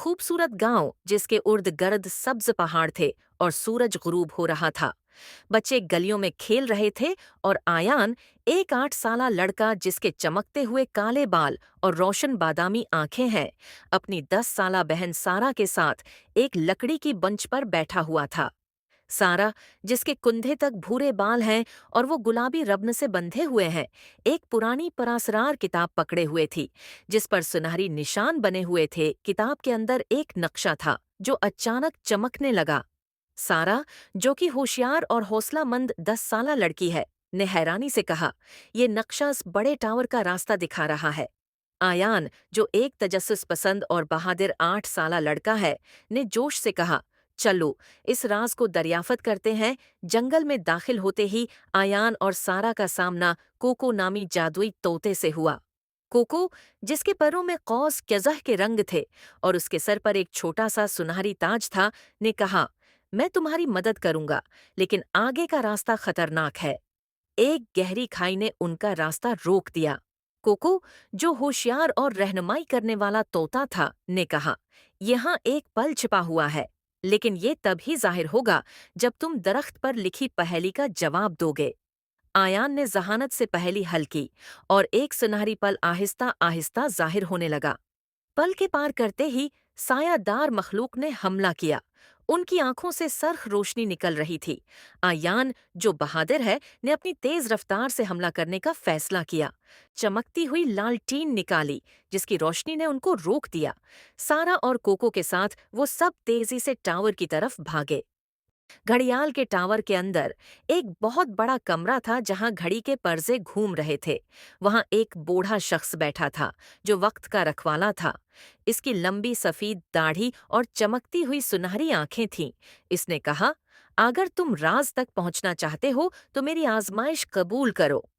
खूबसूरत गांव जिसके उर्द गर्द सब्ज पहाड़ थे और सूरज गुरूब हो रहा था। बच्चे गलियों में खेल रहे थे और आयान, एक 8 साला लड़का जिसके चमकते हुए काले बाल और रोशन बादामी आंखें हैं, अपनी 10 साला बहन सारा के साथ एक लकड़ी की बंच पर बैठा हुआ था। सारा, जिसके कुंधे तक भूरे बाल हैं और वो गुलाबी रब्न से बंधे हुए हैं, एक पुरानी परासरार किताब पकड़े हुए थी जिस पर सुनहरी निशान बने हुए थे। किताब के अंदर एक नक्शा था जो अचानक चमकने लगा। सारा, जो कि होशियार और हौसलामंद 10 साला लड़की है, ने हैरानी से कहा, "ये नक्शा इस बड़े टावर का रास्ता दिखा रहा है।" आयान, जो एक तजस्सुस पसंद और बहादुर 8 साला लड़का है, ने जोश से कहा, "चलो, इस राज को दरियाफत करते हैं।" जंगल में दाखिल होते ही आयान और सारा का सामना कोको नामी जादुई तोते से हुआ। कोको, जिसके पैरों में कौस कज़ह के रंग थे और उसके सर पर एक छोटा सा सुनहरी ताज था, ने कहा, "मैं तुम्हारी मदद करूंगा, लेकिन आगे का रास्ता खतरनाक है।" एक गहरी खाई ने उनका रास्ता रोक दिया। कोको, जो होशियार और रहनुमाई करने वाला तोता था, ने कहा, "यहाँ एक पल छिपा हुआ है, लेकिन ये तभी जाहिर होगा जब तुम दरख्त पर लिखी पहेली का जवाब दोगे।" आयान ने जहानत से पहेली हल की और एक सुनहरी पल आहिस्ता आहिस्ता जाहिर होने लगा। पल के पार करते ही सायादार मखलूक ने हमला किया। उनकी आंखों से सरख रोशनी निकल रही थी। आयान, जो बहादुर है, ने अपनी तेज रफ्तार से हमला करने का फैसला किया। चमकती हुई लालटीन निकाली जिसकी रोशनी ने उनको रोक दिया। सारा और कोको के साथ वो सब तेजी से टावर की तरफ भागे। घड़ियाल के टावर के अंदर एक बहुत बड़ा कमरा था जहां घड़ी के पर्जे घूम रहे थे। वहां एक बूढ़ा शख्स बैठा था जो वक्त का रखवाला था। इसकी लंबी सफेद दाढ़ी और चमकती हुई सुनहरी आंखें थीं। इसने कहा, "अगर तुम राज तक पहुंचना चाहते हो तो मेरी आजमाइश कबूल करो।"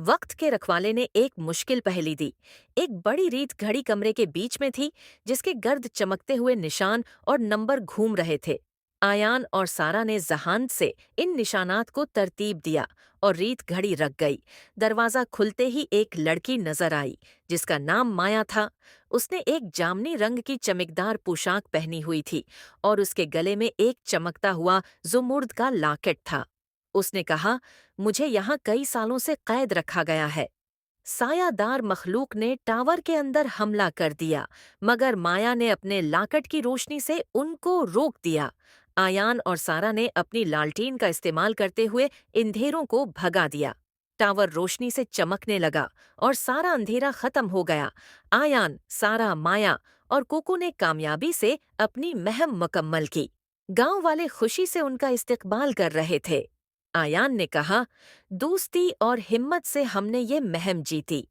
वक्त के रखवाले ने एक मुश्किल पहेली दी। एक बड़ी रीत घड़ी कमरे के बीच में थी जिसके गर्द चमकते हुए निशान और नंबर घूम रहे थे। आयान और सारा ने जहान से इन निशानात को तरतीब दिया और रीत घड़ी रख गई। दरवाजा खुलते ही एक लड़की नजर आई जिसका नाम माया था। उसने एक जामनी रंग की चमकदार पोशाक पहनी हुई थी और उसके गले में एक चमकता हुआ जुमुर्द का लॉकेट था। उसने कहा, "मुझे यहाँ कई सालों से कैद रखा गया है।" सायादार मखलूक ने टावर के अंदर हमला कर दिया, मगर माया ने अपने लाकट की रोशनी से उनको रोक दिया। आयान और सारा ने अपनी लालटीन का इस्तेमाल करते हुए अंधेरों को भगा दिया। टावर रोशनी से चमकने लगा और सारा अंधेरा खत्म हो गया। आयान, सारा, माया और कोको ने कामयाबी से अपनी महम मुकम्मल की। गांव वाले खुशी से उनका इस्तकबाल कर रहे थे। आयान ने कहा, "दोस्ती और हिम्मत से हमने ये महम जीती।"